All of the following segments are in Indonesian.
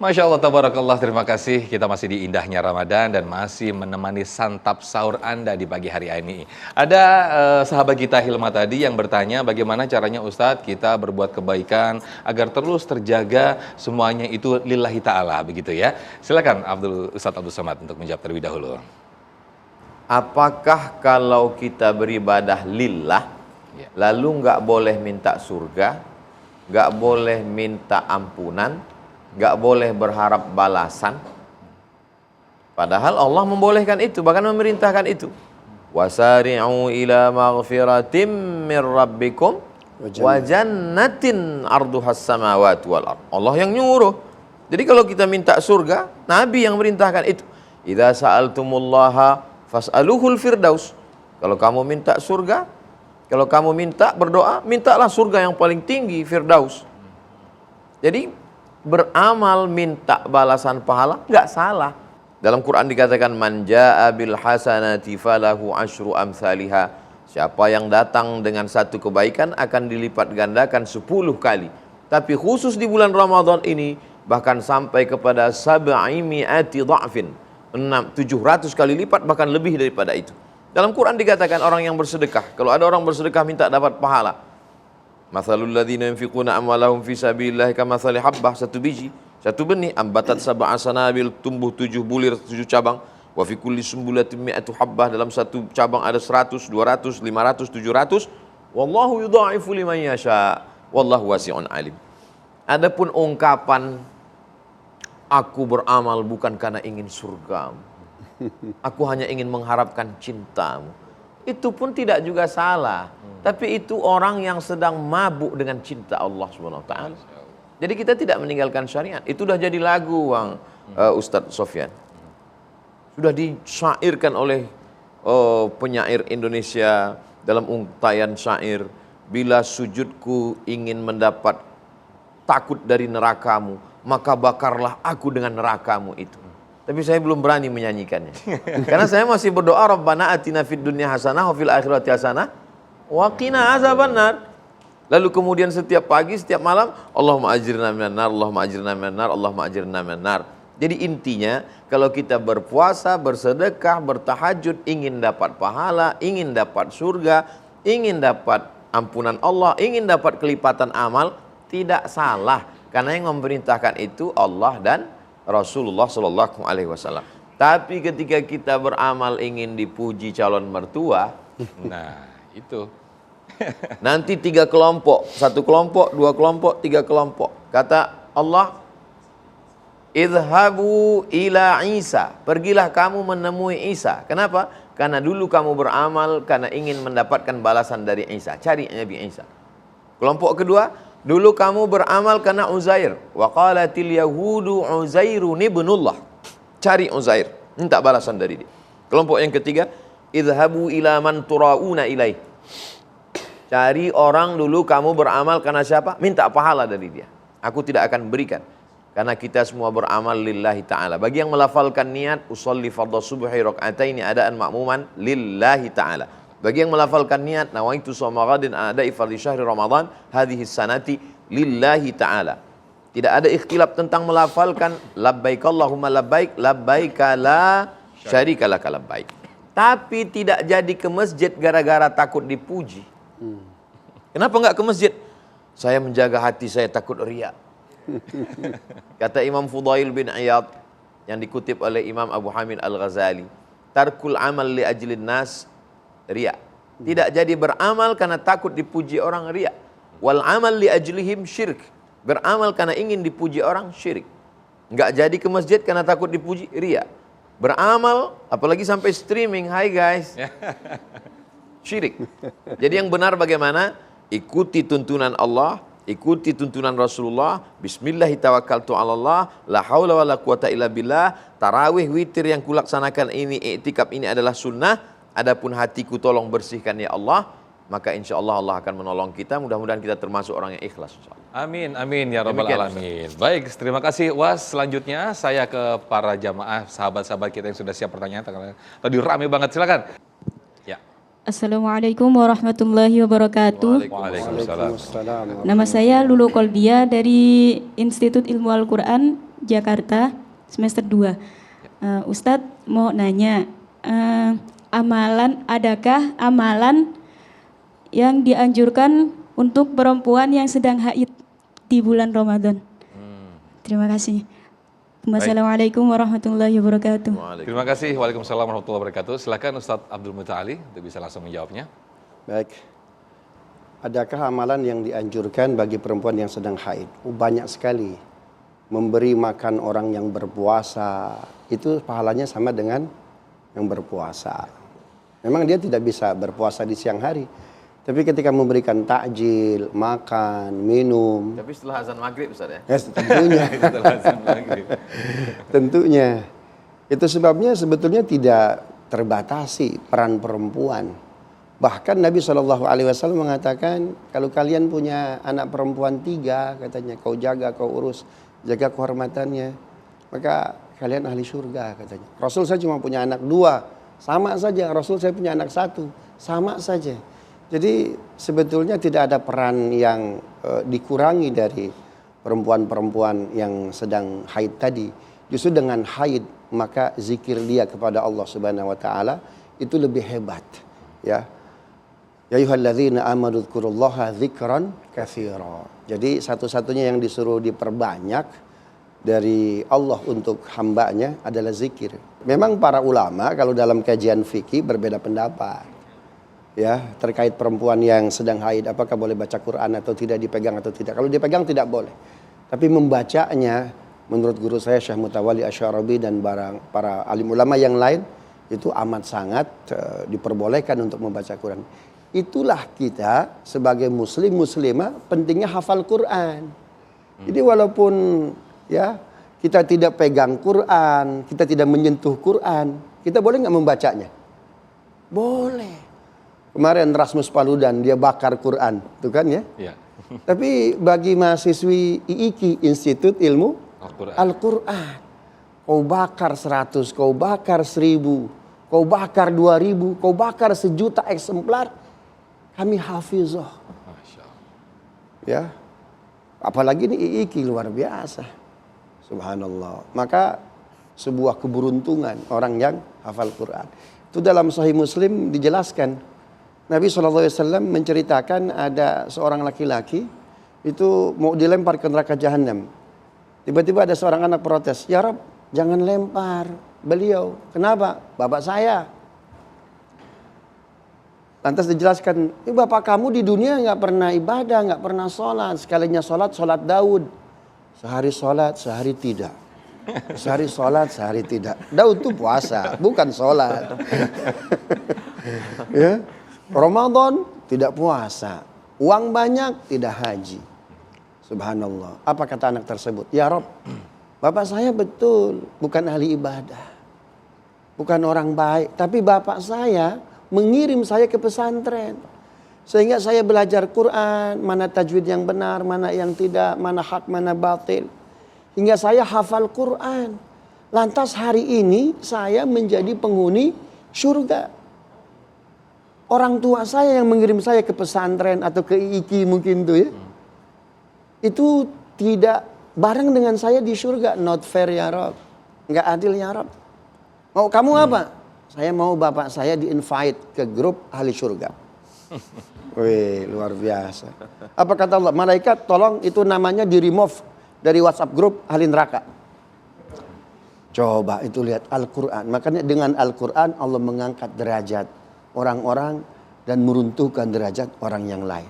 Masya Allah, tabarakallah, terima kasih. Kita masih di indahnya Ramadan dan masih menemani santap sahur Anda di pagi hari ini. Ada sahabat kita Hilma tadi yang bertanya bagaimana caranya Ustadz kita berbuat kebaikan agar terus terjaga semuanya itu lillahi ta'ala, begitu ya. Silakan Ustadz Abdul Somad untuk menjawab terlebih dahulu. Apakah kalau kita beribadah lillah, lalu nggak boleh minta surga, nggak boleh minta ampunan, nggak boleh berharap balasan? Padahal Allah membolehkan itu, bahkan memerintahkan itu. Wasari'u ila maghfiratim min rabbikum wa jannatin arduhas samawati wal ard. Allah yang nyuruh. Jadi kalau kita minta surga, Nabi yang merintahkan itu. Idza sa'altumullaha fas'aluhul firdaus. Kalau kamu minta surga, kalau kamu minta berdoa, mintalah surga yang paling tinggi, firdaus. Jadi beramal minta balasan pahala nggak salah. Dalam Quran dikatakan man jaa bil hasanati falahu asyru amsalihha. Siapa yang datang dengan satu kebaikan akan dilipat gandakan 10 kali. Tapi khusus di bulan Ramadan ini bahkan sampai kepada sab'imi'ati dha'fin, 700 kali lipat, bahkan lebih daripada itu. Dalam Quran dikatakan orang yang bersedekah, kalau ada orang bersedekah minta dapat pahala. Mathalul ladzina yunfiquna amwalahum fi sabilillahi kamathali habbah, satu biji, satu benih, ambatat sab'a sanabil, tumbuh 7 bulir, 7 cabang. Wa fi kulli sumbulatin mi'atu habbah, dalam satu cabang ada 100, 200, 500, 700. Wallahu yudha'ifu liman yasha. Wallahu wasi'un alim. Adapun ungkapan aku beramal bukan karena ingin surgamu, aku hanya ingin mengharapkan cintamu, itu pun tidak juga salah. Tapi itu orang yang sedang mabuk dengan cinta Allah Subhanahu wa taala. Jadi kita tidak meninggalkan syariat. Itu sudah jadi lagu Bang Ustadz Sofyan. Sudah disyairkan oleh penyair Indonesia dalam untayan syair. Bila sujudku ingin mendapat takut dari nerakamu, maka bakarlah aku dengan nerakamu itu. Tapi saya belum berani menyanyikannya. Karena saya masih berdoa Rabbana atina fid dunya hasanah wa fil akhirati hasanah wa qina azabannar. Lalu kemudian setiap pagi, setiap malam, Allahumma ajirna minan nar, Allahumma ajirna minan nar, Allahumma ajirna minan nar. Jadi intinya kalau kita berpuasa, bersedekah, bertahajud, ingin dapat pahala, ingin dapat surga, ingin dapat ampunan Allah, ingin dapat kelipatan amal, tidak salah. Karena yang memerintahkan itu Allah dan Rasulullah Sallallahu Alaihi Wasallam. Tapi ketika kita beramal ingin dipuji calon mertua, nah itu nanti 3 kelompok, 1 kelompok, 2 kelompok, 3 kelompok. Kata Allah, idhabu ila Isa, pergilah kamu menemui Isa. Kenapa? Karena dulu kamu beramal karena ingin mendapatkan balasan dari Isa. Cari Nabi Isa. Kelompok kedua, dulu kamu beramal karena Uzair. Wa qalatil yahudu Uzairun ibnullah. Cari Uzair, minta balasan dari dia. Kelompok yang ketiga, idhabu ila man turauna ilaih. Cari orang dulu kamu beramal karena siapa? Minta pahala dari dia. Aku tidak akan berikan. Karena kita semua beramal lillahi ta'ala. Bagi yang melafalkan niat, usolli fardhu subhi raka'ataini adaan ma'muman lillahi ta'ala. Bagi yang melafalkan niat, nawaitu shawma ghadin ada'i fardhi syahri Ramadan hadhihi sanati lillahi ta'ala. Tidak ada ikhtilaf tentang melafalkan labbaik Allahumma labbaik, labbaika la syarika laka labbaik. Tapi tidak jadi ke masjid gara-gara takut dipuji. Kenapa enggak ke masjid? Saya menjaga hati saya takut riya. Kata Imam Fudail bin Iyad yang dikutip oleh Imam Abu Hamid Al-Ghazali, tarkul amal li ajlin nas riya. Tidak jadi beramal karena takut dipuji orang, riya. Wal amal li ajlihim syirk. Beramal karena ingin dipuji orang, syirik. Enggak jadi ke masjid karena takut dipuji, riya. Beramal apalagi sampai streaming, hai guys, syirik. Jadi yang benar bagaimana? Ikuti tuntunan Allah, ikuti tuntunan Rasulullah. Bismillahi tawakkaltu 'alallah, la haula wala quwata illa billah. Tarawih, witir yang kulaksanakan ini, i'tikaf ini adalah sunnah. Adapun hatiku tolong bersihkan ya Allah, maka insya Allah Allah akan menolong kita. Mudah-mudahan kita termasuk orang yang ikhlas. Amin, amin ya rabbal alamin. Baik, terima kasih Was. Selanjutnya saya ke para jamaah, sahabat-sahabat kita yang sudah siap pertanyaan. Tadi rame banget, silakan. Ya. Assalamualaikum warahmatullahi wabarakatuh. Waalaikumsalam. Nama saya Lulu Kolbia dari Institut Ilmu Al-Quran Jakarta, semester 2. Ustadz mau nanya, adakah amalan yang dianjurkan untuk perempuan yang sedang haid di bulan Ramadan? Terima kasih. Wassalamualaikum warahmatullahi wabarakatuh. Terima kasih. Waalaikumsalam warahmatullahi wabarakatuh. Silakan Ustadz Abdul Muta'ali untuk bisa langsung menjawabnya. Baik. Adakah amalan yang dianjurkan bagi perempuan yang sedang haid? Banyak sekali. Memberi makan orang yang berpuasa, itu pahalanya sama dengan yang berpuasa. Memang dia tidak bisa berpuasa di siang hari. Tapi ketika memberikan takjil, makan, minum. Tapi setelah azan maghrib Ustaz ya? Ya, tentunya. Tentunya. Itu sebabnya sebetulnya tidak terbatasi peran perempuan. Bahkan Nabi SAW mengatakan, kalau kalian punya anak perempuan 3, katanya, kau jaga, kau urus, jaga kehormatannya, maka kalian ahli surga, katanya. Rasul saya cuma punya anak 2, sama saja. Rasul saya punya anak 1, sama saja. Jadi sebetulnya tidak ada peran yang dikurangi dari perempuan-perempuan yang sedang haid tadi. Justru dengan haid maka zikir dia kepada Allah Subhanahu wa taala itu lebih hebat, ya. Ya ayyuhalladzina amanu dzkurullaha dzikran katsira. Jadi satu-satunya yang disuruh diperbanyak dari Allah untuk hambanya adalah zikir. Memang para ulama kalau dalam kajian fikih berbeda pendapat. Ya, terkait perempuan yang sedang haid apakah boleh baca Quran atau tidak, dipegang atau tidak. Kalau dipegang tidak boleh. Tapi membacanya menurut guru saya Syekh Mutawalli Asy-Syarabi dan para alim ulama yang lain itu amat sangat diperbolehkan untuk membaca Quran. Itulah kita sebagai muslim muslimah pentingnya hafal Quran. Jadi walaupun ya kita tidak pegang Quran, kita tidak menyentuh Quran, kita boleh nggak membacanya? Boleh. Kemarin Rasmus Paludan dia bakar Quran, itu kan ya? Iya. Tapi bagi mahasiswi IIKI, Institut Ilmu Al-Quran, kau bakar 100, kau bakar 1000, kau bakar 2000, kau bakar 1.000.000 eksemplar, kami hafizah. Ya, apalagi ini IIKI luar biasa, subhanallah. Maka sebuah keberuntungan orang yang hafal Quran. Itu dalam Sahih Muslim dijelaskan. Nabi SAW menceritakan ada seorang laki-laki itu mau dilempar ke neraka jahanam. Tiba-tiba ada seorang anak protes, "Ya Rabb, jangan lempar beliau." "Kenapa?" "Bapak saya." Lantas dijelaskan, "Bapak kamu di dunia nggak pernah ibadah, nggak pernah sholat. Sekalinya sholat Daud. Sehari sholat, sehari tidak. Sehari sholat, sehari tidak." Daud itu puasa, bukan sholat. Ya. Ramadan tidak puasa, uang banyak tidak haji. Subhanallah. Apa kata anak tersebut? "Ya Rob, bapak saya betul bukan ahli ibadah, bukan orang baik, tapi bapak saya mengirim saya ke pesantren sehingga saya belajar Quran, mana tajwid yang benar, mana yang tidak, mana hak, mana batil, hingga saya hafal Quran. Lantas hari ini saya menjadi penghuni surga. Orang tua saya yang mengirim saya ke pesantren atau ke IIKI mungkin tuh ya. Itu tidak bareng dengan saya di surga. Not fair ya Rob. Nggak adil ya Rob. Mau kamu apa? Saya mau bapak saya di-invite ke grup ahli surga." Wih, luar biasa. Apa kata Allah? "Malaikat tolong itu namanya di-remove dari WhatsApp grup ahli neraka." Coba itu lihat Al-Quran. Makanya dengan Al-Quran Allah mengangkat derajat orang-orang dan meruntuhkan derajat orang yang lain.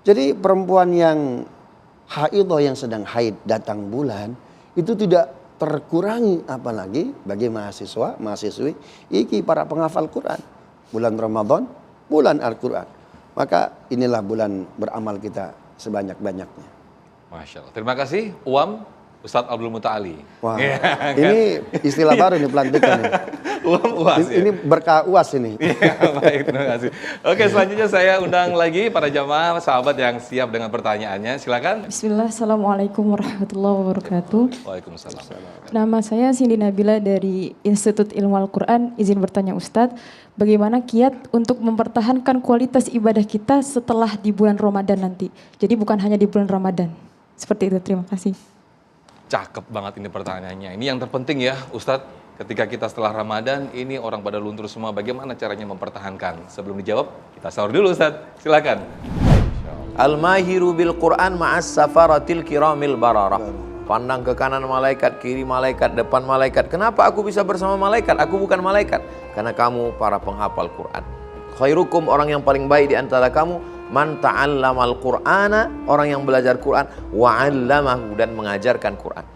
Jadi perempuan yang haidah yang sedang haid datang bulan itu tidak terkurangi, apalagi bagi mahasiswa, mahasiswi iki para penghafal Quran. Bulan Ramadan, bulan Al-Quran. Maka inilah bulan beramal kita sebanyak-banyaknya. Masya Allah. Terima kasih Uam Ustadz Abdul Muta'ali. Wah, ini istilah baru nih pelantikan nih. UAS. Ini berkah UAS ini. Iya, baik, terima kasih. Oke, selanjutnya saya undang lagi para jamaah sahabat yang siap dengan pertanyaannya. Silakan. Bismillah, Assalamualaikum warahmatullahi wabarakatuh. Waalaikumsalam. Nama saya Cindy Nabila dari Institut Ilmu Al-Quran. Izin bertanya Ustadz, bagaimana kiat untuk mempertahankan kualitas ibadah kita setelah di bulan Ramadan nanti? Jadi bukan hanya di bulan Ramadan. Seperti itu, terima kasih. cakep banget ini pertanyaannya. Ini yang terpenting ya Ustadz, ketika kita setelah Ramadan, ini orang pada luntur semua, bagaimana caranya mempertahankan? Sebelum dijawab, kita sahur dulu Ustadz, silakan. Al-mahiru bil Quran ma'as safaratil kiramil bararah. Pandang ke kanan malaikat, kiri malaikat, depan malaikat. Kenapa aku bisa bersama malaikat? Aku bukan malaikat. Karena kamu para penghafal Quran. Khairukum, orang yang paling baik di antara kamu, man ta'allamal Qur'ana, orang yang belajar Quran, wa 'allamahu, dan mengajarkan Quran.